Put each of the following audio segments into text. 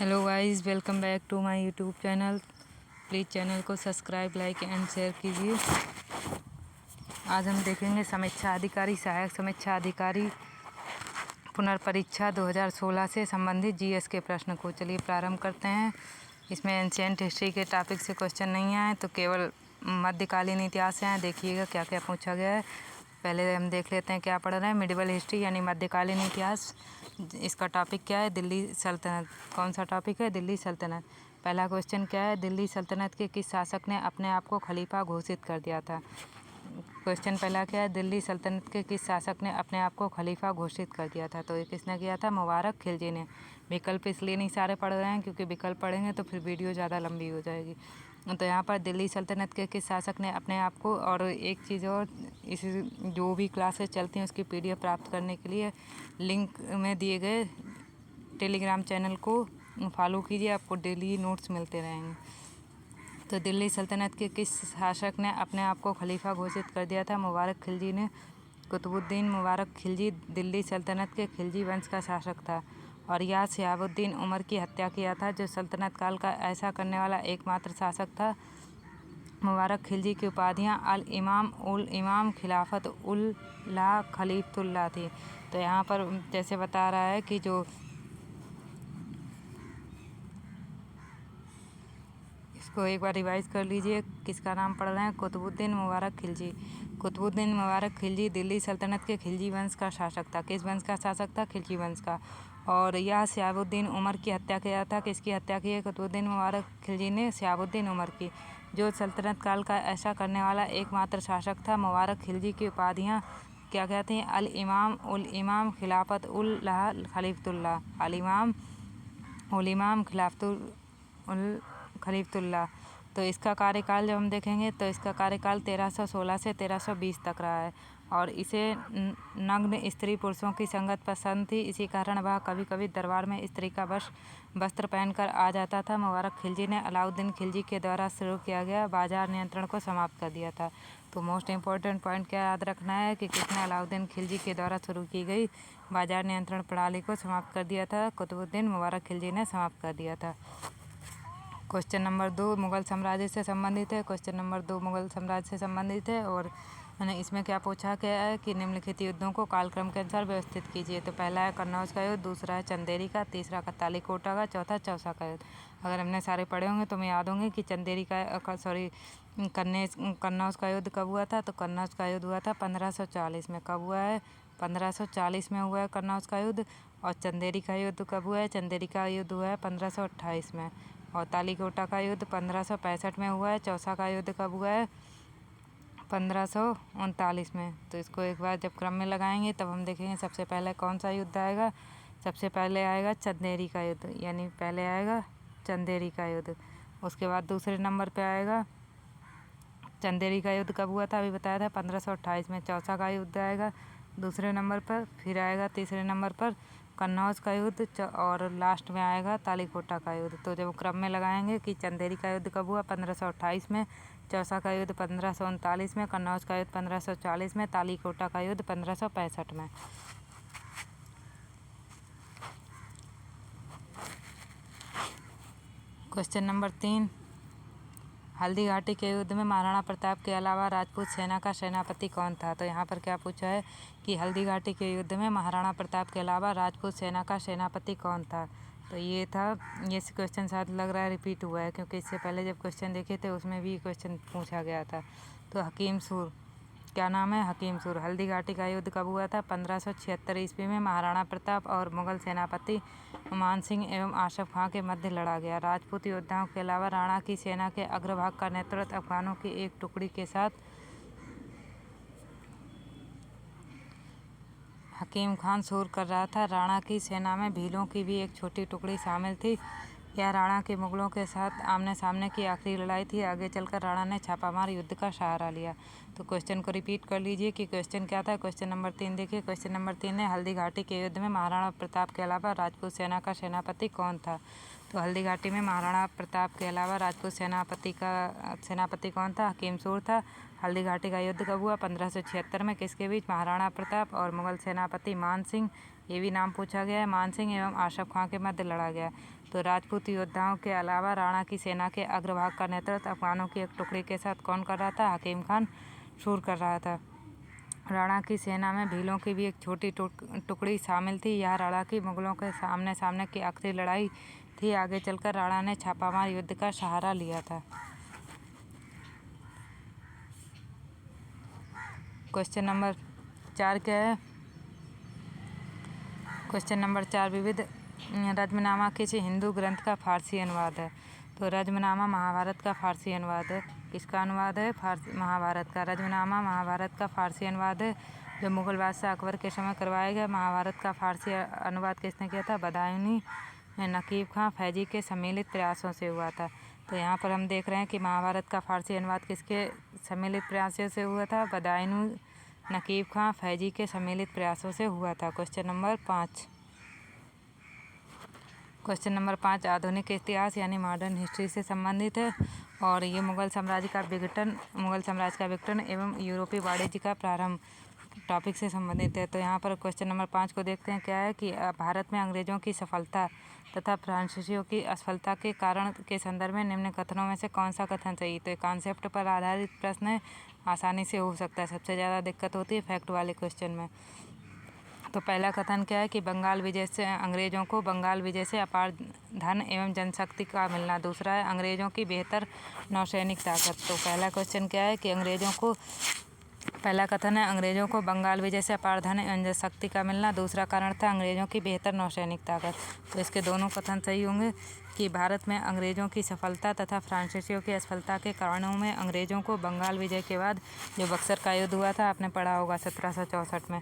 Hello guys, welcome back to my YouTube channel. Please channel को subscribe, like and share कीजिए। आज हम देखेंगे समीक्षा अधिकारी, सहायक समीक्षा अधिकारी पुनर्परीक्षा 2016 से संबंधित जीएस के प्रश्न को। चलिए प्रारंभ करते हैं। इसमें एंशिएंट हिस्ट्री के टॉपिक से क्वेश्चन नहीं आए, तो केवल मध्यकालीन इतिहास से आए। देखिएगा क्या क्या पूछा गया है। पहले हम देख लेते हैं क्या पढ़ रहे हैं। मिडिवल हिस्ट्री यानी मध्यकालीन इतिहास, इसका टॉपिक क्या है? दिल्ली सल्तनत। कौन सा टॉपिक है? दिल्ली सल्तनत। पहला क्वेश्चन क्या है? दिल्ली सल्तनत के किस शासक ने अपने आप को खलीफा घोषित कर दिया था? क्वेश्चन पहला क्या है? दिल्ली सल्तनत के किस शासक ने अपने आप को खलीफा घोषित कर दिया था? तो ये किसने किया था? मुबारक खिलजी ने। विकल्प इसलिए नहीं सारे पढ़ रहे हैं क्योंकि विकल्प पढ़ेंगे तो फिर वीडियो ज़्यादा लंबी हो जाएगी। तो यहाँ पर दिल्ली सल्तनत के किस शासक ने अपने आप को, और एक चीज़ और, इस जो भी क्लासेस चलती हैं उसकी पीडीएफ प्राप्त करने के लिए लिंक में दिए गए टेलीग्राम चैनल को फॉलो कीजिए, आपको डेली नोट्स मिलते रहेंगे। तो दिल्ली सल्तनत के किस शासक ने अपने आप को खलीफा घोषित कर दिया था? मुबारक खिलजी ने। कुतुबुद्दीन मुबारक खिलजी दिल्ली सल्तनत के खिलजी वंश का शासक था और यह शिहाबुद्दीन उमर की हत्या किया था, जो सल्तनत काल का ऐसा करने वाला एकमात्र शासक था। मुबारक खिलजी की उपाधियाँ अल इमाम, उल इमाम, खिलाफत उल ला, खलीफतुल्लाह थी। तो यहाँ पर जैसे बता रहा है कि जो इसको एक बार रिवाइज कर लीजिए। किसका नाम पढ़ रहे हैं? कुतुबुद्दीन मुबारक खिलजी। कुतुबुद्दीन मुबारक खिलजी दिल्ली सल्तनत के खिलजी वंश का शासक था। किस वंश का शासक था? खिलजी वंश का। और यह शिहाबुद्दीन उमर की हत्या किया था। किसकी हत्या की है? कुतुबुद्दीन मुबारक खिलजी ने शिहाबुद्दीन उमर की, जो सल्तनत काल का ऐसा करने वाला एकमात्र शासक था। मुबारक खिलजी की उपाधियाँ क्या क्या थी? अल इमाम, उल इमाम, खिलाफत उल लाह, खलीफतुल्लाह। अल इमाम, उल इमाम, खलीफतुल्लाह। तो इसका कार्यकाल जब हम देखेंगे तो इसका कार्यकाल 1316 से 1320 तक रहा है और इसे नग्न स्त्री पुरुषों की संगत पसंद थी। इसी कारण वह कभी कभी दरबार में स्त्री का वस्त्र पहनकर आ जाता था। मुबारक खिलजी ने अलाउद्दीन खिलजी के द्वारा शुरू किया गया बाजार नियंत्रण को समाप्त कर दिया था। तो मोस्ट इम्पोर्टेंट पॉइंट क्या याद रखना है कि किसने अलाउद्दीन खिलजी के द्वारा शुरू की गई बाजार नियंत्रण प्रणाली को समाप्त कर दिया था? कुतुबुद्दीन मुबारक खिलजी ने समाप्त कर दिया था। क्वेश्चन नंबर 2 मुगल साम्राज्य से संबंधित है। क्वेश्चन नंबर 2 मुगल साम्राज्य से संबंधित है और इसमें क्या पूछा गया है कि निम्नलिखित युद्धों को कालक्रम के अनुसार व्यवस्थित कीजिए। तो पहला है कन्नौज का युद्ध, दूसरा है चंदेरी का, तीसरा तालीकोटा का, चौथा चौसा का युद्ध। अगर हमने सारे पढ़े होंगे तो हमें याद होंगे कि कन्नौज का युद्ध कब हुआ था? तो कन्नौज का युद्ध हुआ था 1540 में। कब हुआ है? 1540 में हुआ है कन्नौज का युद्ध। और चंदेरी का युद्ध कब हुआ है? चंदेरी का युद्ध हुआ है 1528 में। और तालीकोटा का युद्ध 1565 में हुआ है। चौसा का युद्ध कब हुआ है? 1539 में। तो इसको एक बार जब क्रम में लगाएंगे तब हम देखेंगे सबसे पहले कौन सा युद्ध आएगा। सबसे पहले आएगा चंदेरी का युद्ध, यानी पहले आएगा चंदेरी का युद्ध। उसके बाद दूसरे नंबर पे आएगा, चंदेरी का युद्ध कब हुआ था अभी बताया था 1528 में। चौसा का युद्ध आएगा दूसरे नंबर पर। फिर आएगा तीसरे नंबर पर कन्नौज का युद्ध और लास्ट में आएगा तालीकोटा का युद्ध। तो जब क्रम में लगाएंगे कि चंदेरी का युद्ध कब हुआ 1528 में, चौसा का युद्ध 1539 में, कन्नौज का युद्ध 1540 में, तालीकोटा का युद्ध 1565 में। क्वेश्चन नंबर 3 हल्दी घाटी के युद्ध में महाराणा प्रताप के अलावा राजपूत सेना का सेनापति कौन था? तो यहाँ पर क्या पूछा है कि हल्दी घाटी के युद्ध में महाराणा प्रताप के अलावा राजपूत सेना का सेनापति कौन था? तो ये था, ये क्वेश्चन शायद लग रहा है रिपीट हुआ है क्योंकि इससे पहले जब क्वेश्चन देखे थे उसमें भी क्वेश्चन पूछा गया था। तो हकीम सूर, क्या नाम है? हकीम सूर। हल्दी घाटी का युद्ध कब हुआ था? 1576 ईस्वी में महाराणा प्रताप और मुगल सेनापति मान सिंह एवं आशफ खां के मध्य लड़ा गया। राजपूत योद्धाओं के अलावा राणा की सेना के अग्रभाग का नेतृत्व अफगानों की एक टुकड़ी के साथ हकीम खान सूर कर रहा था। राणा की सेना में भीलों की भी एक छोटी टुकड़ी शामिल थी। यह राणा के मुगलों के साथ आमने सामने की आखिरी लड़ाई थी। आगे चलकर राणा ने छापामार युद्ध का सहारा लिया। तो क्वेश्चन को रिपीट कर लीजिए कि क्वेश्चन क्या था। क्वेश्चन नंबर 3 देखिए। क्वेश्चन नंबर 3 है हल्दी घाटी के युद्ध में महाराणा प्रताप के अलावा राजपूत सेना का सेनापति कौन था? तो हल्दी घाटी में महाराणा प्रताप के अलावा राजपूत सेनापति कौन था? हकीम सूर था। हल्दी घाटी का युद्ध कब हुआ? 1576 में। किसके बीच? महाराणा प्रताप और मुगल सेनापति मान सिंह। ये भी नाम पूछा गया है। मानसिंह एवं आशफ खां के मध्य लड़ा गया। तो राजपूत योद्धाओं के अलावा राणा की सेना के अग्रभाग का नेतृत्व अफगानों की एक टुकड़ी के साथ कौन कर रहा था? हकीम खान शूर कर रहा था। राणा की सेना में भीलों की भी एक छोटी टुकड़ी शामिल थी। यह राणा की मुगलों के सामने की आखिरी लड़ाई थी। आगे चलकर राणा ने छापामार युद्ध का सहारा लिया था। क्वेश्चन नंबर 4 क्या है? क्वेश्चन नंबर 4 विविध रज्मनामा किसी हिंदू ग्रंथ का फारसी अनुवाद है? तो रज्मनामा महाभारत का फारसी अनुवाद है। किसका अनुवाद है? महाभारत का। रज्मनामा महाभारत का फारसी अनुवाद है, जो मुगल बादशाह अकबर के समय करवाया गया। महाभारत का फारसी अनुवाद किसने किया था? बदायूनी नकीब खां फैजी के सम्मिलित प्रयासों से हुआ था। तो यहाँ पर हम देख रहे हैं कि महाभारत का फारसी अनुवाद किसके सम्मिलित प्रयासों से हुआ था? बदायूनी नकीब खां फैजी के सम्मिलित प्रयासों से हुआ था। Question number 5। क्वेश्चन नंबर 5 आधुनिक इतिहास यानी मॉडर्न हिस्ट्री से संबंधित है और ये मुगल साम्राज्य का विघटन एवं यूरोपीय वाणिज्य का प्रारंभ टॉपिक से संबंधित है। तो यहाँ पर क्वेश्चन नंबर 5 को देखते हैं। क्या है कि भारत में अंग्रेजों की सफलता तथा फ्रांसीसियों की असफलता के कारण के संदर्भ में निम्न कथनों में से कौन सा कथन सही? तो कॉन्सेप्ट पर आधारित प्रश्न है, आसानी से हो सकता है। सबसे ज़्यादा दिक्कत होती है फैक्ट वाले क्वेश्चन में। तो पहला कथन क्या है कि अंग्रेजों को बंगाल विजय से अपार धन एवं जनशक्ति का मिलना। दूसरा है अंग्रेजों की बेहतर नौसैनिक ताकत। तो पहला क्वेश्चन क्या है कि पहला कथन है अंग्रेजों को बंगाल विजय से अपार धन एवं जनशक्ति का मिलना। दूसरा कारण था अंग्रेजों की बेहतर नौसैनिक ताकत। तो इसके दोनों कथन सही होंगे कि भारत में अंग्रेजों की सफलता तथा फ्रांसीसियों की असफलता के कारणों में अंग्रेजों को बंगाल विजय के बाद जो बक्सर का युद्ध हुआ था, आपने पढ़ा होगा 1764 में,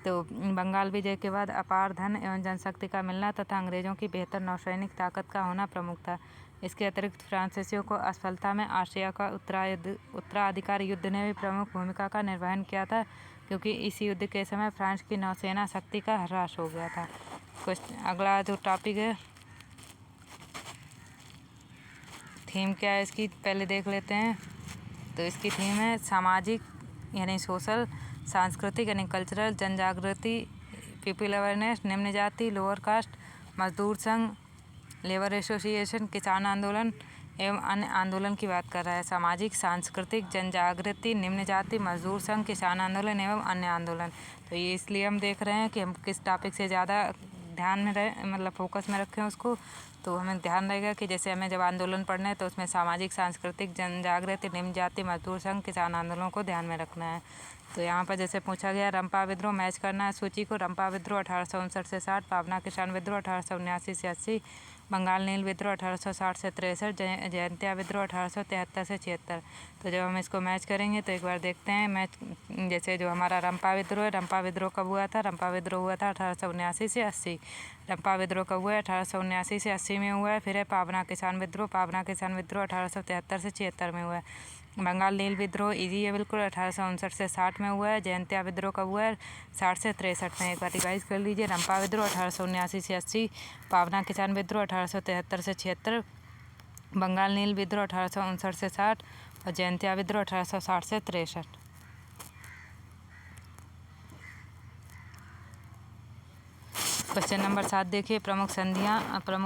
तो बंगाल विजय के बाद अपार धन एवं जनशक्ति का मिलना तथा अंग्रेजों की बेहतर नौसैनिक ताकत का होना प्रमुख था। इसके अतिरिक्त फ्रांसीसियों को असफलता में ऑस्ट्रिया का उत्तराधिकार युद्ध ने भी प्रमुख भूमिका का निर्वहन किया था, क्योंकि इस युद्ध के समय फ्रांस की नौसेना शक्ति का ह्रास हो गया था। अगला जो टॉपिक है, थीम क्या है इसकी पहले देख लेते हैं। तो इसकी थीम है सामाजिक यानी सोशल, सांस्कृतिक यानी कल्चरल, जनजागृति, पीपल अवेयरनेस, निम्न जाति लोअर कास्ट, मजदूर संघ, लेबर एसोसिएशन, किसान आंदोलन एवं अन्य आंदोलन की बात कर रहा है। सामाजिक, सांस्कृतिक, जनजागृति, निम्न जाति, मजदूर संघ, किसान आंदोलन एवं अन्य आंदोलन। तो ये इसलिए हम देख रहे हैं कि हम किस टॉपिक से ज़्यादा ध्यान में रहे, फोकस में रखें उसको। तो हमें ध्यान रहेगा कि जैसे हमें जब आंदोलन पढ़ना है तो उसमें सामाजिक, सांस्कृतिक, जनजागृति, निम्न जाति, मजदूर संघ, किसान आंदोलन को ध्यान में रखना है। तो यहाँ पर जैसे पूछा गया रंपा विद्रोह, मैच करना है सूची को। रंपा विद्रोह 1859 से 60, पावना किसान विद्रोह 1879 से 80, बंगाल नील विद्रोह 1860 से 63, जयंतिया विद्रोह 1873 से 76। तो जब हम इसको मैच करेंगे तो एक बार देखते हैं मैच। जैसे जो हमारा रंपा विद्रोह है, रंपा विद्रोह कब हुआ था? रंपा विद्रोह हुआ था 1879 से 80। रंपा विद्रोह कब हुआ है? 1879 से 80 में हुआ है। फिर है पावना किसान विद्रोह 1873 से 76 में हुआ है। बंगाल नील विद्रोह इजी है बिल्कुल, 1859 से 60 में हुआ है। जयंतिया विद्रोह कब हुआ है? 60 से 63 में। एक बार रिवाइज कर लीजिए। रंपा विद्रोह 1879 से 80, पावना किसान विद्रोह 1873 से 76, बंगाल नील विद्रोह 1859 से 60 और जयंतिया विद्रोह 1860 से 63। क्वेश्चन नंबर 7 देखिए, प्रमुख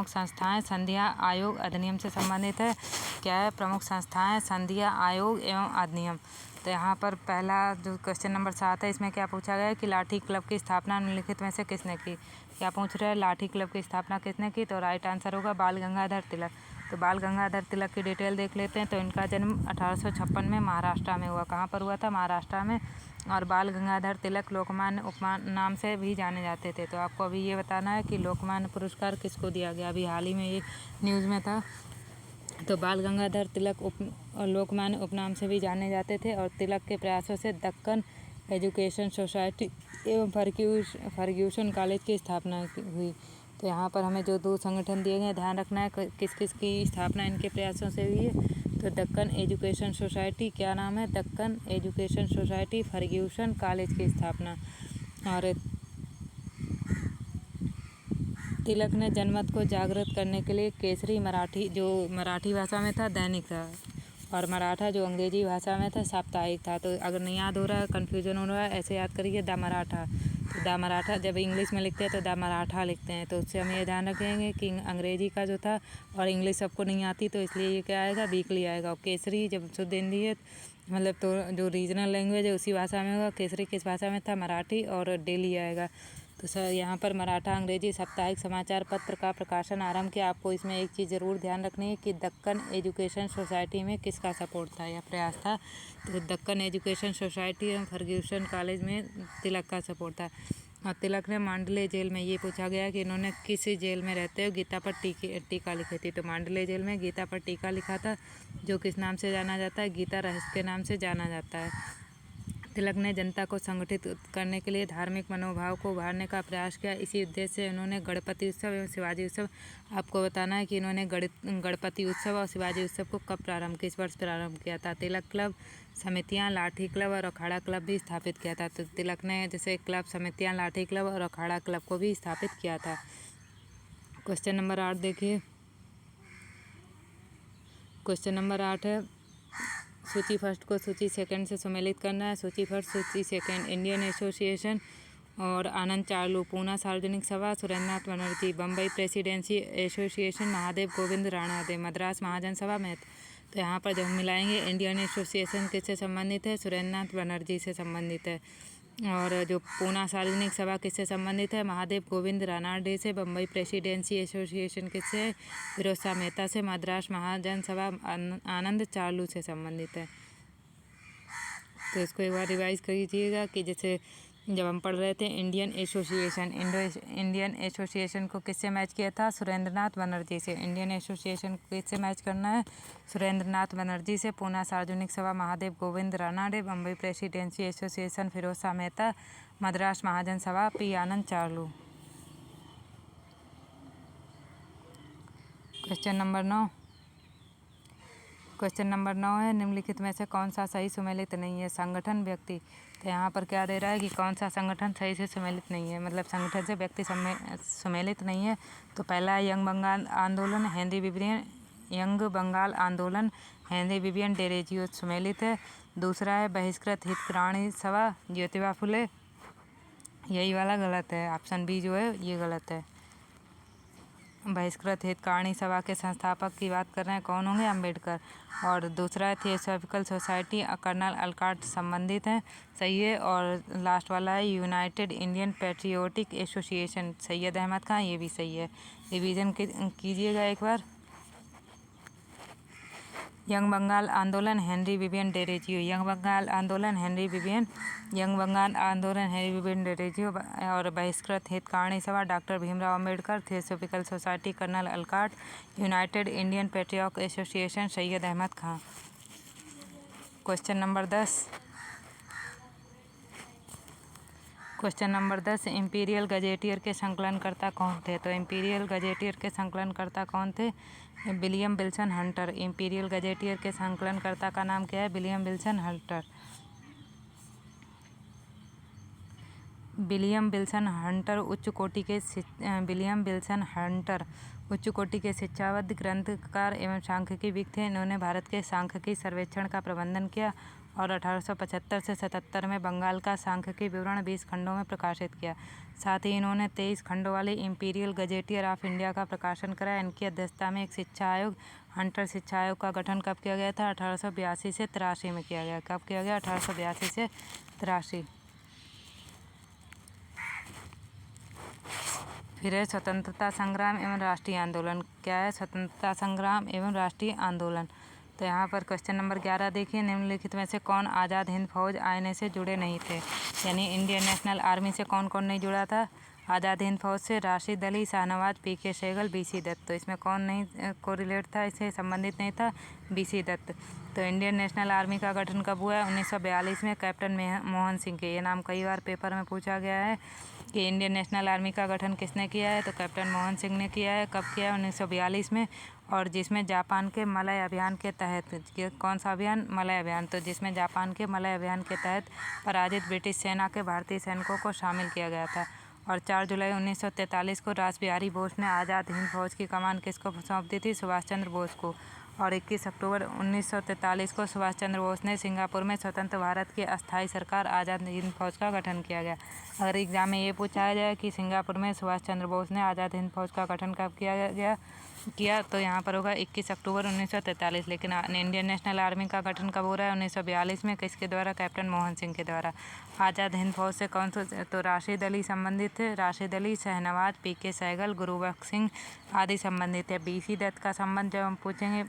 संस्थाएं संधियां आयोग अधिनियम से संबंधित है। क्या है? प्रमुख संस्थाएं संधियां आयोग एवं अधिनियम। तो यहाँ पर पहला जो क्वेश्चन नंबर 7 है, इसमें क्या पूछा गया है कि लाठी क्लब की स्थापना निम्नलिखित में से किसने की? क्या पूछ रहे हैं? लाठी क्लब की स्थापना किसने की? तो राइट आंसर होगा बाल गंगाधर तिलक। तो बाल गंगाधर तिलक की डिटेल देख लेते हैं। तो इनका जन्म 1856 में महाराष्ट्र में हुआ। कहाँ पर हुआ था? महाराष्ट्र में। और बाल गंगाधर तिलक लोकमान्य उपमान नाम से भी जाने जाते थे। तो आपको अभी ये बताना है कि लोकमान्य पुरस्कार किसको दिया गया। अभी हाल ही में ये न्यूज़ में था। तो बाल गंगाधर तिलक लोकमान्य उपनाम से भी जाने जाते थे और तिलक के प्रयासों से दक्कन एजुकेशन सोसाइटी एवं फर्ग्यूसन कॉलेज की स्थापना हुई। तो यहाँ पर हमें जो 2 संगठन दिए गए ध्यान रखना है किस किस की स्थापना इनके प्रयासों से हुई है। तो दक्कन एजुकेशन सोसाइटी, क्या नाम है? Deccan education society, Fergusson college की स्थापना। और तिलक ने जनमत को जागृत करने के लिए केसरी मराठी, जो मराठी भाषा में था, दैनिक था, और मराठा जो अंग्रेजी भाषा में था, साप्ताहिक था। तो अगर नहीं याद हो रहा है, कन्फ्यूजन हो रहा है, ऐसे याद करिए द मराठा। तो द मराठा, जब इंग्लिश में लिखते हैं तो द मराठा लिखते हैं। तो उससे हम ये ध्यान रखेंगे कि अंग्रेजी का जो था और इंग्लिश सबको नहीं आती, तो इसलिए ये क्या आएगा, वीकली आएगा। और केसरी जब शुद्ध हिंदी है, मतलब तो जो रीजनल लैंग्वेज है उसी भाषा में होगा। केसरी किस भाषा में था, मराठी, और डेली आएगा। तो सर यहाँ पर मराठा अंग्रेजी साप्ताहिक समाचार पत्र का प्रकाशन आरंभ किया। आपको इसमें एक चीज़ ज़रूर ध्यान रखनी है कि दक्कन एजुकेशन सोसाइटी में किसका सपोर्ट था या प्रयास था। तो दक्कन एजुकेशन सोसाइटी और फर्ग्यूसन कॉलेज में तिलक का सपोर्ट था। और तिलक ने मांडले जेल में, ये पूछा गया कि इन्होंने किस जेल में रहते हुए गीता पर टीका लिखी थी। तो मांडले जेल में गीता पर टीका लिखा था, जो किस नाम से जाना जाता है, गीता रहस्य के नाम से जाना जाता है। तिलक ने जनता को संगठित करने के लिए धार्मिक मनोभाव को उभारने का प्रयास किया। इसी उद्देश्य से उन्होंने गणपति उत्सव एवं शिवाजी उत्सव, आपको बताना है कि इन्होंने गणपति उत्सव और शिवाजी उत्सव को कब प्रारंभ, किस वर्ष प्रारंभ किया था। तिलक क्लब, समितियां, लाठी क्लब और अखाड़ा क्लब भी स्थापित किया था। तो तिलक ने जैसे क्लब, समितियां, लाठी क्लब और अखाड़ा क्लब को भी स्थापित किया था। क्वेश्चन नंबर 8 देखिए। क्वेश्चन नंबर 8 है, सूची फर्स्ट को सूची सेकंड से सम्मिलित करना है। सूची फर्स्ट, सूची सेकंड, इंडियन एसोसिएशन और आनंद चार्लू, पूना सार्वजनिक सभा सुरेंद्रनाथ बनर्जी, बम्बई प्रेसिडेंसी एसोसिएशन महादेव गोविंद राणाडे, मद्रास महाजन सभा में। तो यहाँ पर जब हम मिलाएंगे, इंडियन एसोसिएशन किससे संबंधित है, सुरेंद्रनाथ बनर्जी से संबंधित है। और जो पूना सार्वजनिक सभा किससे संबंधित है, महादेव गोविंद रानाडे से। बम्बई प्रेसिडेंसी एसोसिएशन किससे है, फिरोज शाह मेहता से। मद्रास महाजन सभा आनंद चार्लू से संबंधित है। तो इसको एक बार रिवाइज कीजिएगा कि जैसे जब हम पढ़ रहे थे इंडियन एसोसिएशन को किससे मैच किया था, सुरेंद्रनाथ बनर्जी से। इंडियन एसोसिएशन को किससे मैच करना है, सुरेंद्रनाथ बनर्जी से। Poona Sarvajanik Sabha Mahadev Govind Ranade, Bombay presidency association Firoz Shah Mehta, Madras Mahajan Sabha P Anand Charlu. Question number 9। Question number 9 है, निम्नलिखित में से कौन सा सही सुमेलित नहीं है, संगठन, व्यक्ति। तो यहाँ पर क्या दे रहा है कि कौन सा संगठन सही से सुमेलित नहीं है, मतलब संगठन से व्यक्ति सुमेलित नहीं है। तो पहला है यंग बंगाल आंदोलन, हेनरी विवियन, यंग बंगाल आंदोलन, हेनरी विवियन डेरोजियो सुमेलित है। दूसरा है बहिष्कृत हितग्राही सभा, ज्योतिबा फुले, यही वाला गलत है, ऑप्शन बी जो है ये गलत है। बहिष्कृत हितग्राही सभा के संस्थापक की बात कर रहे हैं, कौन होंगे, अम्बेडकर। और दूसरा है थियोसॉफिकल सोसाइटी, कर्नल अलकाट संबंधित हैं, सही है। और लास्ट वाला है United Indian Patriotic Association, Syed Ahmed Khan, ये भी सही है। रिवीजन कीजिएगा एक बार। यंग बंगाल आंदोलन, Henry Vivian Derozio, young Bengal आंदोलन, हेनरी विवियन, यंग बंगाल आंदोलन, हेनरी विवियन डेरोजियो। और Bahishkrit Hitgrahi Sabha, doctor Bhimrao Ambedkar. Theosophical Society, colonel Olcott. United Indian Patriotic Association, Syed Ahmed Khan. Question number 10। Question number 10, Imperial Gazetteer के संकलनकर्ता कौन थे। तो इंपीरियल गजेटियर के संकलनकर्ता कौन थे, William Wilson Hunter. Imperial Gazetteer के संकलनकर्ता का नाम क्या है, William Wilson Hunter. William Wilson Hunter उच्च कोटि के शिक्षाबद्ध ग्रंथकार एवं सांख्यिकीविद थे। इन्होंने भारत के सांख्यिकी सर्वेक्षण का प्रबंधन किया और 1875 से 77 में बंगाल का सांख्यिकी विवरण 20 खंडों में प्रकाशित किया। साथ ही इन्होंने 23 खंडों वाले इंपीरियल गजेटियर ऑफ इंडिया का प्रकाशन कराया। इनकी अध्यक्षता में एक शिक्षा आयोग, हंटर शिक्षा आयोग का गठन कब किया गया था, 1882 से 83 में किया गया। कब किया गया, 1882 से 83। फिर है स्वतंत्रता संग्राम एवं राष्ट्रीय आंदोलन। क्या है, स्वतंत्रता संग्राम एवं राष्ट्रीय आंदोलन। तो यहाँ पर क्वेश्चन नंबर 11 देखिए, निम्नलिखित में से कौन आज़ाद हिंद फौज आईएनए से जुड़े नहीं थे, यानी इंडियन नेशनल आर्मी से कौन कौन नहीं जुड़ा था। आज़ाद हिंद फौज से राशिद अली, शाहनवाज, पीके सहगल, बीसी दत्त। तो इसमें कौन नहीं कोरिलेट था, इससे संबंधित नहीं था, बीसी दत्त। तो इंडियन नेशनल आर्मी का गठन कब हुआ है, 1942 में कैप्टन मोहन सिंह के। ये नाम कई बार पेपर में पूछा गया है कि इंडियन नेशनल आर्मी का गठन किसने किया है, तो कैप्टन मोहन सिंह ने किया है। कब किया है, 1942 में। और जिसमें जापान के मलय अभियान के तहत, कौन सा अभियान, मलय अभियान। तो जिसमें जापान के मलय अभियान के तहत पराजित ब्रिटिश सेना के भारतीय सैनिकों को शामिल किया गया था। और 4 जुलाई 1943 को रास बिहारी बोस ने आज़ाद हिंद फौज की कमान किसको सौंप दी थी, सुभाष चंद्र बोस को। और 21 अक्टूबर 1943 को सुभाष चंद्र बोस ने सिंगापुर में स्वतंत्र भारत की अस्थायी सरकार आज़ाद हिंद फौज का गठन किया गया। अगर एग्जाम में ये पूछा जाए कि सिंगापुर में सुभाष चंद्र बोस ने आज़ाद हिंद फौज का गठन कब किया तो यहाँ पर होगा 21 अक्टूबर 1943। लेकिन इंडियन नेशनल आर्मी का गठन कब हो रहा है? 1942 में। किसके द्वारा? कैप्टन मोहन सिंह के द्वारा। आज़ाद हिंद फौज से कौन से? तो राशिद अली संबंधित थे। राशिद अली, शहनवाज, पीके सहगल, गुरुबख्श सिंह आदि संबंधित है। बीसी दत्त का संबंध जब हम पूछेंगे,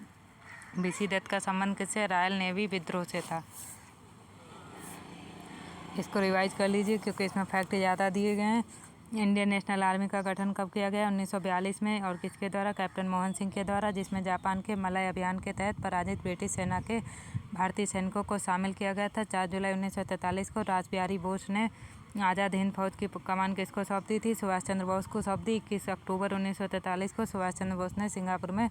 बीसी दत्त का संबंध किससे? रॉयल नेवी विद्रोह से था। इसको रिवाइज कर लीजिए क्योंकि इसमें फैक्ट ज़्यादा दिए गए हैं। इंडियन नेशनल आर्मी का गठन कब किया गया? 1942 में। और किसके द्वारा? कैप्टन मोहन सिंह के द्वारा, जिसमें जापान के मलय अभियान के तहत पराजित ब्रिटिश सेना के भारतीय सैनिकों को शामिल किया गया था। 4 जुलाई 1943 को रासबिहारी बोस ने आज़ाद हिंद फौज की कमान किसको सौंप दी थी? सुभाष चंद्र बोस को सौंप दी। 21 अक्टूबर 1943 को सुभाष चंद्र बोस ने सिंगापुर में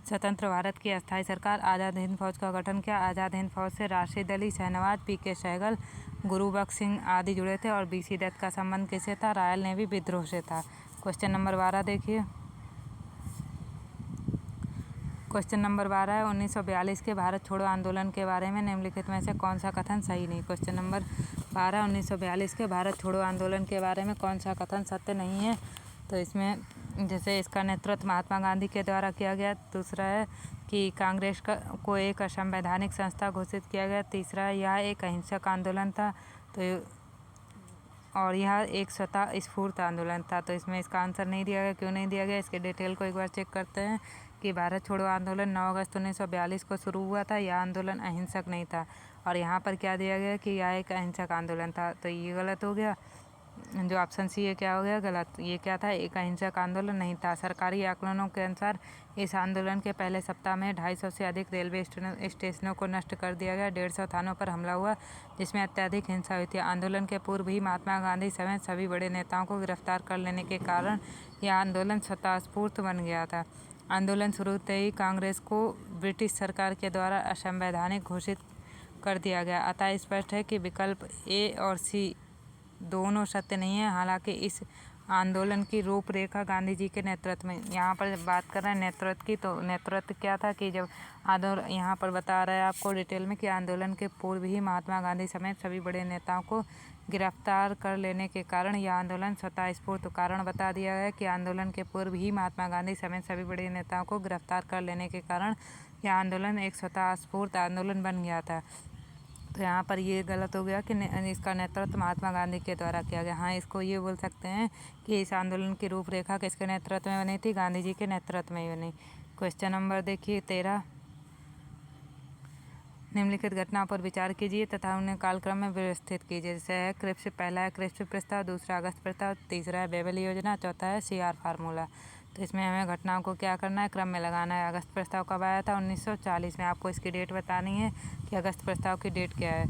स्वतंत्र भारत की अस्थायी सरकार आज़ाद हिंद फौज का गठन किया। आज़ाद हिंद फौज से राशिद अली, शहनवाज, पीके सहगल, गुरुबख्श सिंह आदि जुड़े थे। और बीसी दत्त का संबंध किससे था? रॉयल नेवी विद्रोह से था। क्वेश्चन नंबर 12 देखिए। क्वेश्चन नंबर 12 है 1942 के भारत छोड़ो आंदोलन के बारे में निम्नलिखित में से कौन सा कथन सही नहीं? क्वेश्चन नंबर 12 1942 के भारत छोड़ो आंदोलन के बारे में कौन सा कथन सत्य नहीं है? तो इसमें जैसे इसका नेतृत्व महात्मा गांधी के द्वारा किया गया। दूसरा है कि कांग्रेस को एक असंवैधानिक संस्था घोषित किया गया। तीसरा, यह एक अहिंसक आंदोलन था। तो और यह एक स्वतः स्फूर्त आंदोलन था। तो इसमें इसका आंसर नहीं दिया गया। क्यों नहीं दिया गया? इसके डिटेल को एक बार चेक करते हैं कि भारत छोड़ो आंदोलन 9 अगस्त 1942 को शुरू हुआ था। यह आंदोलन अहिंसक नहीं था। और यहाँ पर क्या दिया गया कि यह एक अहिंसक आंदोलन था। तो ये गलत हो गया। जो ऑप्शन सी है क्या हो गया? गलत। ये क्या था? एक अहिंसक आंदोलन नहीं था। सरकारी आकलनों के अनुसार इस आंदोलन के पहले सप्ताह में 250 से अधिक रेलवे स्टेशनों को नष्ट कर दिया गया। 150 थानों पर हमला हुआ जिसमें अत्यधिक हिंसा हुई थी। आंदोलन के पूर्व ही महात्मा गांधी समेत सभी बड़े नेताओं को गिरफ्तार कर लेने के कारण यह आंदोलन स्वतःस्फूर्त बन गया था। आंदोलन शुरू होते ही कांग्रेस को ब्रिटिश सरकार के द्वारा असंवैधानिक घोषित कर दिया गया। अतः स्पष्ट है कि विकल्प ए और सी दोनों सत्य नहीं है। हालांकि इस आंदोलन की रूपरेखा गांधी जी के नेतृत्व में, यहाँ पर बात कर रहे हैं नेतृत्व की, तो नेतृत्व क्या था कि जब आंदोलन, यहाँ पर बता रहा है आपको डिटेल में कि आंदोलन के पूर्व ही महात्मा गांधी समेत सभी बड़े नेताओं को गिरफ्तार कर लेने के कारण यह आंदोलन स्वतः स्फूर्त। कारण बता दिया गया कि आंदोलन के पूर्व ही महात्मा गांधी समेत सभी बड़े नेताओं को गिरफ्तार कर लेने के कारण यह आंदोलन एक स्वतः स्फूर्त आंदोलन बन गया था। तो यहाँ पर ये गलत हो गया कि इसका नेतृत्व महात्मा गांधी के द्वारा किया गया। हाँ, इसको ये बोल सकते हैं कि इस आंदोलन की रूपरेखा किसके नेतृत्व में बनी थी? गांधी जी के नेतृत्व में बनी। क्वेश्चन नंबर देखिए 13। निम्नलिखित घटनाओं पर विचार कीजिए तथा उन्हें कालक्रम में व्यवस्थित कीजिए। जैसे है क्रिप्स, पहला है क्रिप्स प्रस्ताव, दूसरा अगस्त प्रस्ताव, तीसरा है बेबेल योजना, चौथा है CR फार्मूला। तो इसमें हमें घटनाओं को क्या करना है? क्रम में लगाना है। अगस्त प्रस्ताव कब आया था? 1940 में। आपको इसकी डेट बतानी है कि अगस्त प्रस्ताव की डेट क्या है।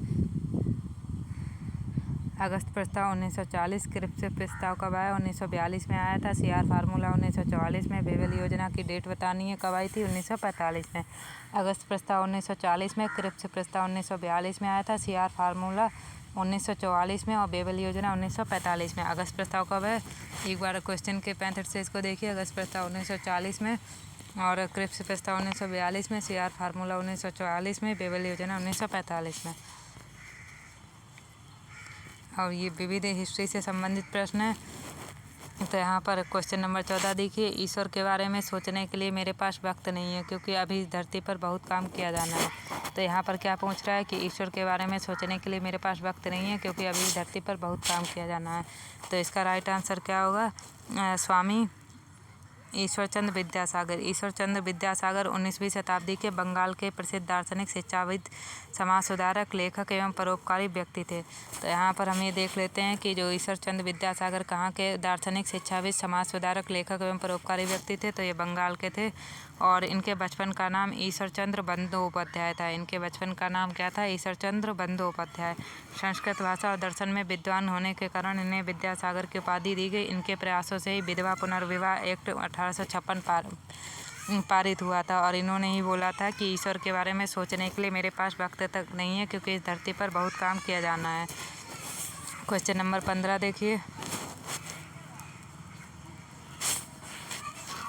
अगस्त प्रस्ताव 1940। क्रिप्स प्रस्ताव कब आया? 1942 में आया था। CR फार्मूला 1944 में। बेबेल योजना की डेट बतानी है, कब आई थी? 1945 में। अगस्त प्रस्ताव 1940 में, क्रिप्स प्रस्ताव 1942 में आया था, CR फार्मूला 1944 में और बेबेल योजना 1945 में। अगस्त प्रस्ताव कब है? एक बार क्वेश्चन के पैंथर से इसको देखिए। अगस्त प्रस्ताव 1940 में और क्रिप्स प्रस्ताव 1942 में, CR फार्मूला 1944 में, बेबेल योजना 1945 में। और ये विविध हिस्ट्री से संबंधित प्रश्न है। तो यहाँ पर क्वेश्चन नंबर 14 देखिए। ईश्वर के बारे में सोचने के लिए मेरे पास वक्त नहीं है क्योंकि अभी इस धरती पर बहुत काम किया जाना है। तो यहाँ पर क्या पूछ रहा है कि ईश्वर के बारे में सोचने के लिए मेरे पास वक्त नहीं है क्योंकि अभी इस धरती पर बहुत काम किया जाना है। तो इसका राइट आंसर क्या होगा? स्वामी ईश्वरचंद्र विद्यासागर। ईश्वरचंद्र विद्यासागर 19वीं शताब्दी के बंगाल के प्रसिद्ध दार्शनिक, शिक्षाविद, समाज सुधारक, लेखक एवं परोपकारी व्यक्ति थे। तो यहाँ पर हम ये देख लेते हैं कि जो ईश्वरचंद्र विद्यासागर कहाँ के दार्शनिक, शिक्षाविद, समाज सुधारक, लेखक एवं परोपकारी व्यक्ति थे? तो ये बंगाल के थे। और इनके बचपन का नाम ईश्वरचंद्र बंदोपाध्याय था। इनके बचपन का नाम क्या था? ईश्वरचंद्र बंदोपाध्याय। संस्कृत भाषा और दर्शन में विद्वान होने के कारण इन्हें विद्यासागर की उपाधि दी गई। इनके प्रयासों से ही विधवा पुनर्विवाह एक्ट 1856 पारित हुआ था। और इन्होंने ही बोला था कि ईश्वर के बारे में सोचने के लिए मेरे पास वक्त तक नहीं है क्योंकि इस धरती पर बहुत काम किया जाना है। क्वेश्चन नंबर 15 देखिए।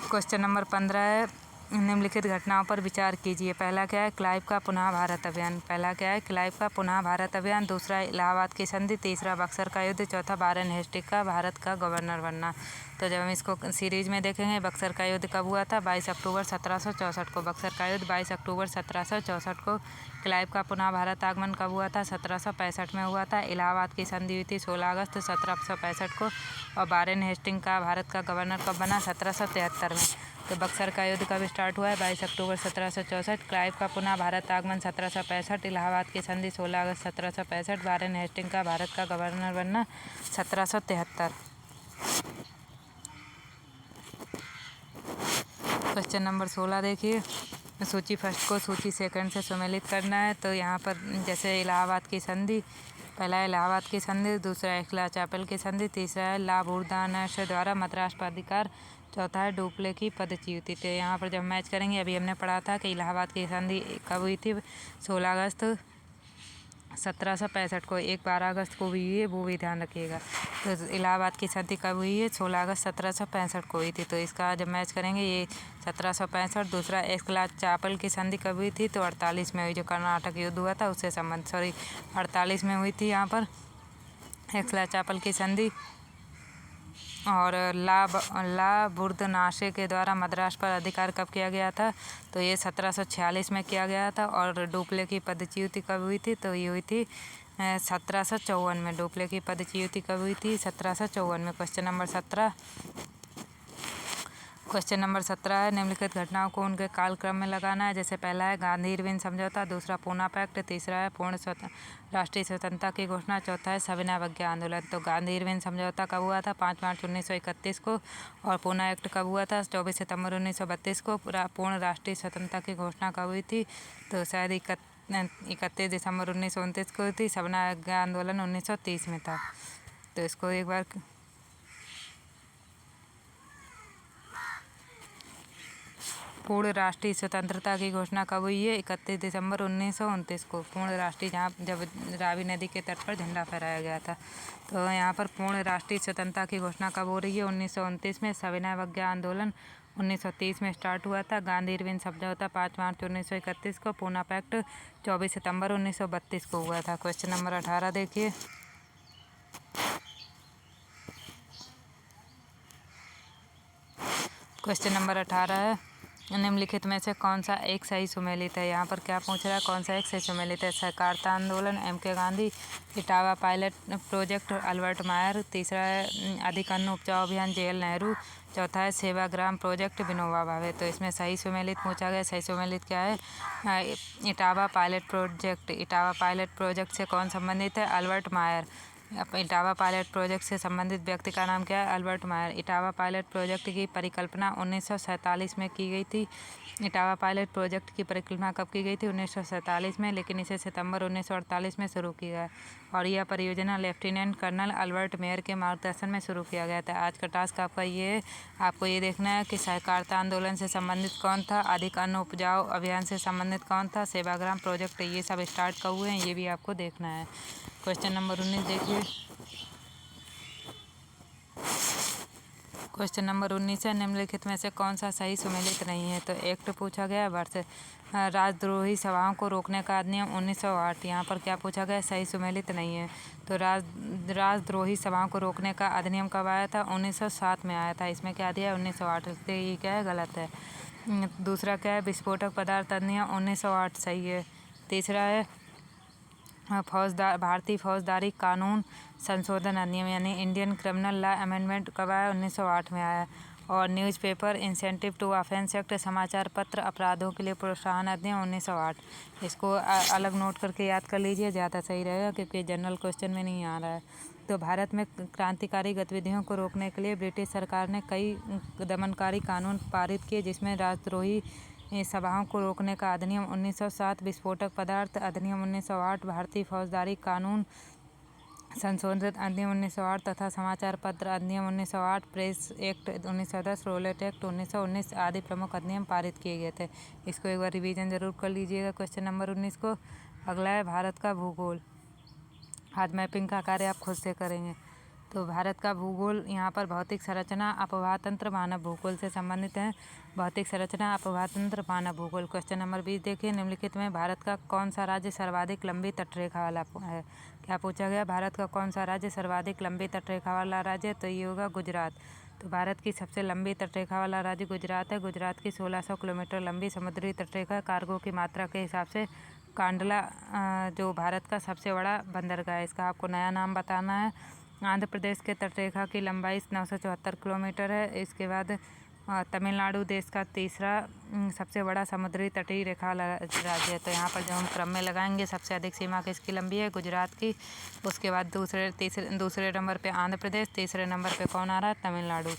क्वेश्चन नंबर 15 है निम्नलिखित घटनाओं पर विचार कीजिए। पहला क्या है, क्लाइव का पुनः भारत अभियान। पहला क्या है, क्लाइव का पुनः भारत अभियान। दूसरा, इलाहाबाद की संधि। तीसरा, बक्सर का युद्ध। चौथा, वारेन हेस्टिंग का भारत का गवर्नर बनना। तो जब हम इसको सीरीज में देखेंगे, बक्सर का युद्ध कब हुआ था, 22 अक्टूबर 1764 को। बक्सर का युद्ध 22 अक्टूबर 1764 को। क्लाइव का पुनः भारत आगमन कब हुआ था, 1765 में हुआ था। इलाहाबाद की संधि हुई थी 16 अगस्त 1765 को। और वारेन हेस्टिंग का भारत का गवर्नर कब बना, 1773 में। तो बक्सर का युद्ध कब स्टार्ट हुआ है, 22 अक्टूबर 1764। क्लाइव का पुनः भारत आगमन 1765। इलाहाबाद की संधि 16 अगस्त 1765। वारेन हेस्टिंग का भारत का गवर्नर बनना 1773। क्वेश्चन नंबर 16 देखिए। सूची फर्स्ट को सूची सेकंड से सुमेलित करना है। तो यहाँ पर जैसे इलाहाबाद की संधि, पहला है इलाहाबाद की संधि, दूसरा है एल्खा चापल की संधि, तीसरा है ला बुर्दानश द्वारा मद्रास पर अधिकार, चौथा है डुप्ले की पदच्युति। तो यहाँ पर जब मैच करेंगे, अभी हमने पढ़ा था कि इलाहाबाद की संधि कब हुई थी, 16 अगस्त 1765 को। एक 12 अगस्त को भी हुई है, वो भी ध्यान रखिएगा। तो इलाहाबाद की संधि कब हुई है, 16 अगस्त 1765 को हुई थी। तो इसका जब मैच करेंगे, ये 1765। दूसरा, एल्खा चापल की संधि कब हुई थी, तो 48 में हुई, जो कर्नाटक युद्ध हुआ था उससे संबंध, 48 में हुई थी यहाँ पर एल्खा चापल की संधि। और ला बुर्दनाशे के द्वारा मद्रास पर अधिकार कब किया गया था, तो ये 1746 में किया गया था। और डुप्ले की पदच्युति कब हुई थी, तो ये हुई थी 1754 में। डुप्ले की पदच्युति कब हुई थी, 1754 में। Question number 17। क्वेश्चन नंबर 17 है, निम्नलिखित घटनाओं को उनके कालक्रम में लगाना है। जैसे पहला है गांधी इरविन समझौता, दूसरा पूना पैक्ट, तीसरा है पूर्ण राष्ट्रीय स्वतंत्रता की घोषणा, चौथा है सविनय अवज्ञा आंदोलन। तो गांधी इरविन समझौता कब हुआ था, 5 मार्च 1931 को। और पूना एक्ट कब हुआ था, 24 सितंबर 1932 को। पूर्ण राष्ट्रीय स्वतंत्रता की घोषणा कब हुई थी, तो शायद 31 दिसंबर 1929 को हुई थी। सविनय अवज्ञा आंदोलन 1930 में था। तो इसको एक बार पूर्ण राष्ट्रीय स्वतंत्रता की घोषणा कब हुई है, 31 दिसंबर 1929 को। पूर्ण राष्ट्रीय, जहाँ जब रावी नदी के तट पर झंडा फहराया गया था। तो यहाँ पर पूर्ण राष्ट्रीय स्वतंत्रता की घोषणा कब हो रही है, 1929 में। सविनय अवज्ञा आंदोलन 1930 में स्टार्ट हुआ था। गांधी इरविन समझौता 5 मार्च 1931 को। पूना पैक्ट 24 सितंबर 1932 को हुआ था। क्वेश्चन नंबर 18 देखिए। क्वेश्चन नंबर 18 है, निम्नलिखित में से कौन सा एक सही सुमेलित है। यहाँ पर क्या पूछ रहा है, कौन सा एक सही सुमेलित है। सहकारिता आंदोलन MK Gandhi, Etawah pilot project Albert मायर, तीसरा है अधिक अन्न उपजाऊ अभियान JL नेहरू, चौथा है सेवाग्राम प्रोजेक्ट विनोबा भावे। तो इसमें सही सुमेलित पूछा गया। सही सुमेलित क्या है, Etawah pilot project. Etawah pilot project से कौन संबंधित है, अल्बर्ट मायर। इटावा पायलट प्रोजेक्ट से संबंधित व्यक्ति का नाम क्या है, अल्बर्ट मायर। इटावा पायलट प्रोजेक्ट की परिकल्पना 1947 में की गई थी। इटावा पायलट प्रोजेक्ट की परिकल्पना कब की गई थी, 1947 में, लेकिन इसे सितंबर 1948 में शुरू किया। और यह परियोजना लेफ्टिनेंट कर्नल अल्बर्ट मेयर के मार्गदर्शन में शुरू किया गया था। आज का टास्क आपका ये है, आपको ये देखना है कि सहकारिता आंदोलन से संबंधित कौन था, अधिक अन्न उपजाऊ अभियान से संबंधित कौन था, सेवाग्राम प्रोजेक्ट, ये सब स्टार्ट कब हुए हैं, ये भी आपको देखना है। क्वेश्चन नंबर 19 देखिए। क्वेश्चन नंबर 19 है, निम्नलिखित में से कौन सा सही सुमेलित नहीं है। तो एक्ट पूछा गया, वर्ष राजद्रोही सभाओं को रोकने का अधिनियम 1908। यहाँ पर क्या पूछा गया, सही सुमेलित नहीं है। तो राजद्रोही सभाओं को रोकने का अधिनियम कब आया था, 1907 में आया था। इसमें क्या दिया है, 1908। तो ये क्या है, गलत है। दूसरा क्या है, विस्फोटक पदार्थ अधिनियम 1908 सही है। तीसरा है भारतीय फौजदारी कानून संशोधन अधिनियम, यानी इंडियन क्रिमिनल लॉ अमेंडमेंट कब आया, 1908 में आया। और newspaper incentive to offence act, समाचार पत्र अपराधों के लिए प्रोत्साहन अधिनियम 1908। इसको अलग नोट करके याद कर लीजिए, ज़्यादा सही रहेगा, क्योंकि जनरल क्वेश्चन में नहीं आ रहा है। तो भारत में क्रांतिकारी गतिविधियों को रोकने के लिए ब्रिटिश सरकार ने कई दमनकारी कानून पारित किए, जिसमें राजद्रोही सभाओं को रोकने का अधिनियम 1907, विस्फोटक पदार्थ अधिनियम 1908, भारतीय फौजदारी कानून संशोधित अधिनियम 1908 तथा समाचार पत्र अधिनियम 1908, प्रेस एक्ट 1910, रोलेट एक्ट 1919 आदि प्रमुख अधिनियम पारित किए गए थे। इसको एक बार रिवीजन जरूर कर लीजिएगा क्वेश्चन नंबर 19 को। अगला है भारत का भूगोल। आज मैपिंग का कार्य आप खुद से करेंगे। तो भारत का भूगोल यहाँ पर भौतिक संरचना, अपवाह तंत्र, मानव भूगोल से संबंधित है। भौतिक संरचना, अपवाह तंत्र, मानव भूगोल। क्वेश्चन नंबर 20 देखिए, निम्नलिखित में भारत का कौन सा राज्य सर्वाधिक लंबी तटरेखा वाला है? क्या पूछा गया? भारत का कौन सा राज्य सर्वाधिक लंबी तटरेखा वाला राज्य है? तो ये होगा गुजरात। तो भारत की सबसे लंबी तटरेखा वाला राज्य गुजरात है। गुजरात की 1600 किलोमीटर लंबी समुद्री तटरेखा कार्गो की मात्रा के हिसाब से कांडला जो भारत का सबसे बड़ा बंदरगाह है। इसका आपको नया नाम बताना है। आंध्र प्रदेश के तटरेखा की लंबाई 974 किलोमीटर है। इसके बाद तमिलनाडु देश का तीसरा सबसे बड़ा समुद्री तटीय रेखा वाला राज्य है। तो यहाँ पर जब हम क्रम में लगाएंगे, सबसे अधिक सीमा किसकी लंबी है? गुजरात की। उसके बाद दूसरे नंबर पे आंध्र प्रदेश, तीसरे नंबर पे कौन आ रहा है? तमिलनाडु।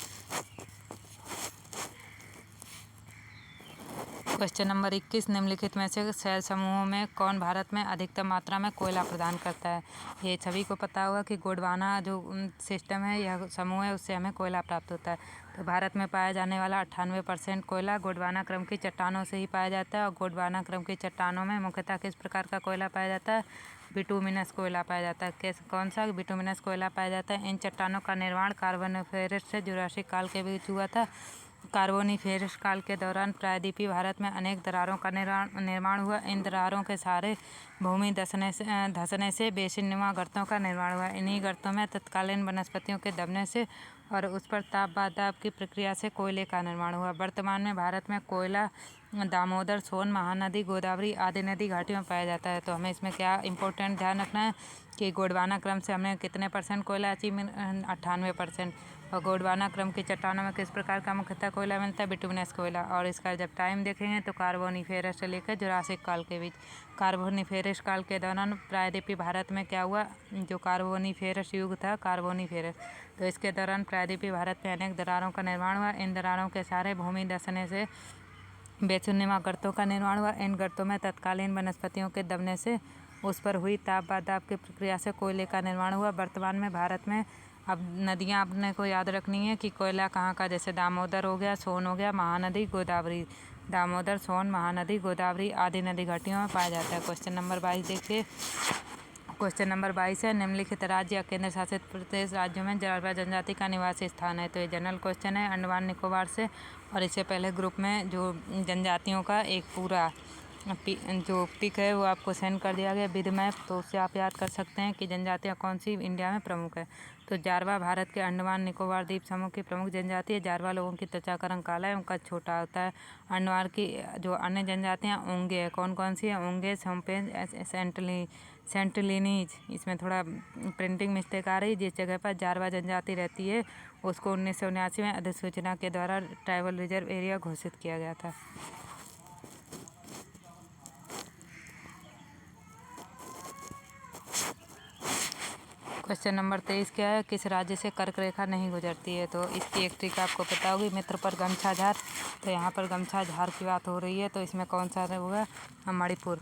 क्वेश्चन नंबर 21, निम्नलिखित में से शैल समूहों में कौन भारत में अधिकतम मात्रा में कोयला प्रदान करता है? ये सभी को पता होगा कि गोंडवाना जो सिस्टम है या समूह है, उससे हमें कोयला प्राप्त होता है। तो भारत में पाया जाने वाला 98% कोयला गोंडवाना क्रम की चट्टानों से ही पाया जाता है। और गोंडवाना क्रम की चट्टानों में मुख्यतः किस प्रकार का कोयला पाया जाता है? बिटुमिनस कोयला पाया जाता है। कौन सा? बिटुमिनस कोयला पाया जाता है। इन चट्टानों का निर्माण कार्बोनिफेरस से जुरासिक काल के बीच हुआ था। कार्बोनिफेरस काल के दौरान प्रायद्वीपीय भारत में अनेक दरारों का निर्माण हुआ। इन दरारों के सारे भूमि धंसने से बेसिननुमा गर्तों का निर्माण हुआ। इन्हीं गर्तों में तत्कालीन वनस्पतियों के दबने से और उस पर ताप दाब की प्रक्रिया से कोयले का निर्माण हुआ। वर्तमान में भारत में कोयला दामोदर, सोन, महानदी, गोदावरी आदि नदी घाटियों में पाया जाता है। तो हमें इसमें क्या इंपॉर्टेंट ध्यान रखना है कि गोंडवाना क्रम से हमें कितने % कोयला अचीव? 98%। और गोंडवाना क्रम की चट्टानों में किस प्रकार का मुख्यतः कोयला मिलता है? बिटुमिनस कोयला। और इसका जब टाइम देखेंगे तो कार्बोनिफेरस से लेकर जुरासिक काल के बीच। कार्बोनिफेरस काल के दौरान प्रायद्वीपीय भारत में क्या हुआ? जो कार्बोनिफेरस युग था, कार्बोनिफेरस, तो इसके दौरान प्रायद्वीपीय भारत में अनेक दरारों का निर्माण हुआ। इन दरारों के सारे भूमि धंसने से बेसिननुमा गर्तों का निर्माण हुआ। इन गर्तों में तत्कालीन वनस्पतियों के दबने से उस पर हुई ताप दाब की प्रक्रिया से कोयले का निर्माण हुआ। वर्तमान में भारत में अब नदियाँ अपने को याद रखनी है कि कोयला कहाँ का, जैसे दामोदर हो गया, सोन हो गया, महानदी, गोदावरी। दामोदर, सोन, महानदी, गोदावरी आदि नदी घाटियों में पाया जाता है। क्वेश्चन नंबर 22 देखिए। क्वेश्चन नंबर 22 है, निम्नलिखित राज्य या केंद्र शासित प्रदेश राज्यों में जारवा जनजाति का निवासी स्थान है? तो ये जनरल क्वेश्चन है अंडमान निकोबार से। और इससे पहले ग्रुप में जो जनजातियों का एक पूरा जो पिक है वो आपको सेंड कर दिया गया विद मैप, तो उससे आप याद कर सकते हैं कि जनजातियाँ कौन सी इंडिया में प्रमुख है। तो जारवा भारत के अंडमान निकोबार द्वीप समूह की प्रमुख जनजाति है। जारवा लोगों की त्वचा का रंग काला है, उनका छोटा होता है। अंडमान की जो अन्य जनजातियाँ ओंगे है, कौन कौन सी है? ओंगे, सोम्पेन, सेंटलिनीज। इसमें थोड़ा प्रिंटिंग मिस्टेक आ रही, जिस जगह पर जारवा जनजाति रहती है उसको 1979 में अधिसूचना के द्वारा ट्राइबल रिजर्व एरिया घोषित किया गया था। क्वेश्चन नंबर 23 क्या है? किस राज्य से कर्क रेखा नहीं गुजरती है? तो इसकी एक ट्रिक आपको पता होगी, मित्र पर गमछा झार। तो यहाँ पर गमछा झार की बात हो रही है, तो इसमें कौन सा होगा? मणिपुर।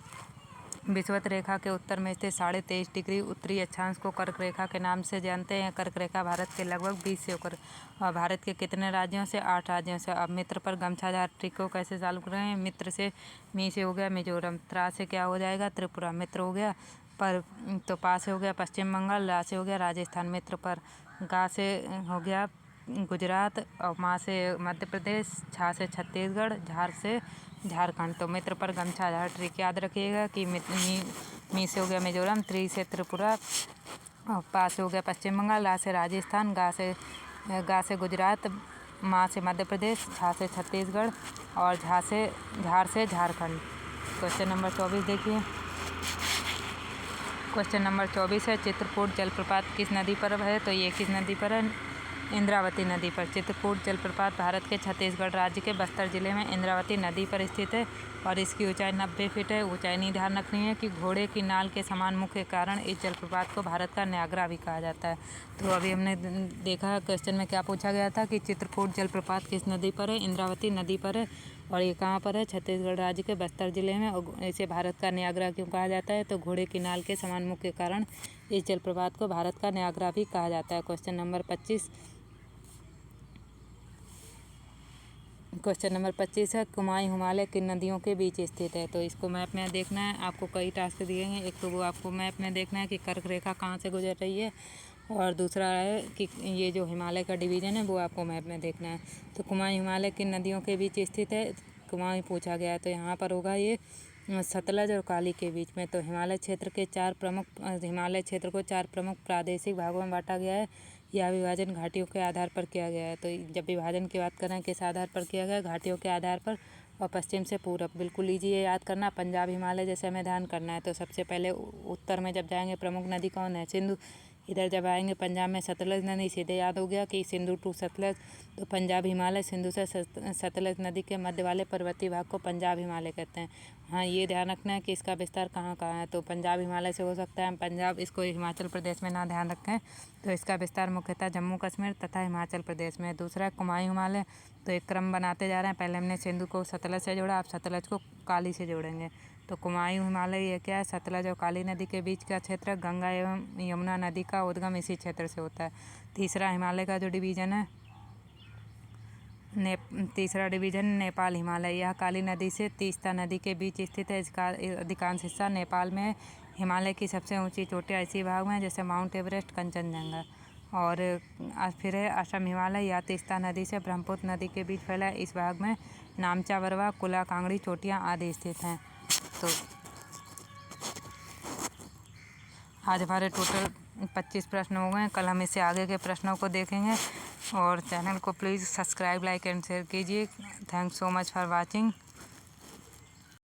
विषुवत रेखा के उत्तर में स्थित 23.5 डिग्री उत्तरी अक्षांश को कर्क रेखा के नाम से जानते हैं। कर्क रेखा भारत के लगभग 20 से होकर और भारत के कितने राज्यों से? 8 राज्यों से। अब मित्र पर गमछा झार ट्रिक को कैसे चालू कर रहे हैं? मित्र से मी से हो गया मिजोरम, त्रा से क्या हो जाएगा? त्रिपुरा। मित्र हो गया पर, तो पा से हो गया पश्चिम बंगाल, रा से हो गया राजस्थान। मित्र पर गा से हो गया गुजरात और माँ से मध्य प्रदेश, छा से छत्तीसगढ़, झार से झारखंड। तो मित्र पर गमछा झार ट्रिक याद रखिएगा कि मी से हो गया मिजोरम, त्री से त्रिपुरा, और पा से हो गया पश्चिम बंगाल, रा से राजस्थान, गा से गुजरात, माँ से मध्य प्रदेश, छा से छत्तीसगढ़ और झार से झारखंड। क्वेश्चन नंबर 24 देखिए। क्वेश्चन नंबर 24 है, चित्रकूट जलप्रपात किस नदी पर है? तो ये किस नदी पर है? इंद्रावती नदी पर। चित्रकूट जलप्रपात भारत के छत्तीसगढ़ राज्य के बस्तर जिले में इंद्रावती नदी पर स्थित है और इसकी ऊंचाई 90 फीट है। ऊंचाई नहीं ध्यान रखनी है कि घोड़े की नाल के समान मुख के कारण इस जलप्रपात को भारत का न्यागरा भी कहा जाता है। तो अभी हमने देखा क्वेश्चन में क्या पूछा गया था कि चित्रकूट जलप्रपात किस नदी पर है? इंद्रावती नदी पर है। और ये कहाँ पर है? छत्तीसगढ़ राज्य के बस्तर जिले में। और इसे भारत का न्यागरा क्यों कहा जाता है? तो घोड़े की नाल के समान मुख के कारण इस जलप्रपात को भारत का न्यागरा भी कहा जाता है। Question number 25। क्वेश्चन नंबर 25 है, कुमाई हिमालय किन नदियों के बीच स्थित है? तो इसको मैप में देखना है। आपको कई टास्क दिए हैं, एक तो वो आपको मैप में देखना है कि कर्क रेखा कहाँ से गुजर रही है और दूसरा है कि ये जो हिमालय का डिवीज़न है वो आपको मैप में देखना है। तो कुमाऊं हिमालय किन नदियों के बीच स्थित है, कुमाऊं पूछा गया है, तो यहाँ पर होगा ये सतलज और काली के बीच में। तो हिमालय क्षेत्र को 4 प्रमुख प्रादेशिक भागों में बांटा गया है। यह विभाजन घाटियों के आधार पर किया गया है। तो जब विभाजन की बात करें किस आधार पर किया गया है, घाटियों के आधार पर, और पश्चिम से पूरब। बिल्कुल ईजी है याद करना। पंजाब हिमालय जैसे हमें ध्यान करना है तो सबसे पहले उत्तर में जब जाएंगे प्रमुख नदी कौन है, सिंधु। इधर जब आएंगे पंजाब में सतलज नदी, सीधे याद हो गया कि सिंधु टू सतलज। तो पंजाब हिमालय सिंधु से सतलज नदी के मध्य वाले पर्वतीय भाग को पंजाब हिमालय कहते हैं। हाँ, ये ध्यान रखना है कि इसका विस्तार कहाँ कहाँ है। तो पंजाब हिमालय से हो सकता है पंजाब, इसको हिमाचल प्रदेश में ना ध्यान रखें। तो इसका विस्तार मुख्यतः जम्मू कश्मीर तथा हिमाचल प्रदेश में। दूसरा कुमाऊं हिमालय, तो एक क्रम बनाते जा रहे हैं। पहले हमने सिंधु को सतलज से जोड़ा, अब सतलज को काली से जोड़ेंगे। तो कुमाऊं हिमालय ये क्या है, सतलज और काली नदी के बीच का क्षेत्र। गंगा एवं यमुना नदी का उद्गम इसी क्षेत्र से होता है। तीसरा हिमालय का जो डिवीज़न है, तीसरा डिवीज़न नेपाल हिमालय। यह काली नदी से तीस्ता नदी के बीच स्थित है। इसका अधिकांश हिस्सा नेपाल में है। हिमालय की सबसे ऊंची चोटियाँ इसी भाग में, जैसे माउंट एवरेस्ट, कंचनजंगा। और फिर है असम हिमालय। यह तीस्ता नदी से ब्रह्मपुत्र नदी के बीच फैला है। इस भाग में नामचा बरवा, कुला कांगड़ी चोटियाँ आदि स्थित हैं। तो आज हमारे टोटल 25 प्रश्न हो गए। कल हम इससे आगे के प्रश्नों को देखेंगे। और चैनल को please subscribe, like and share कीजिए। Thanks so much for watching.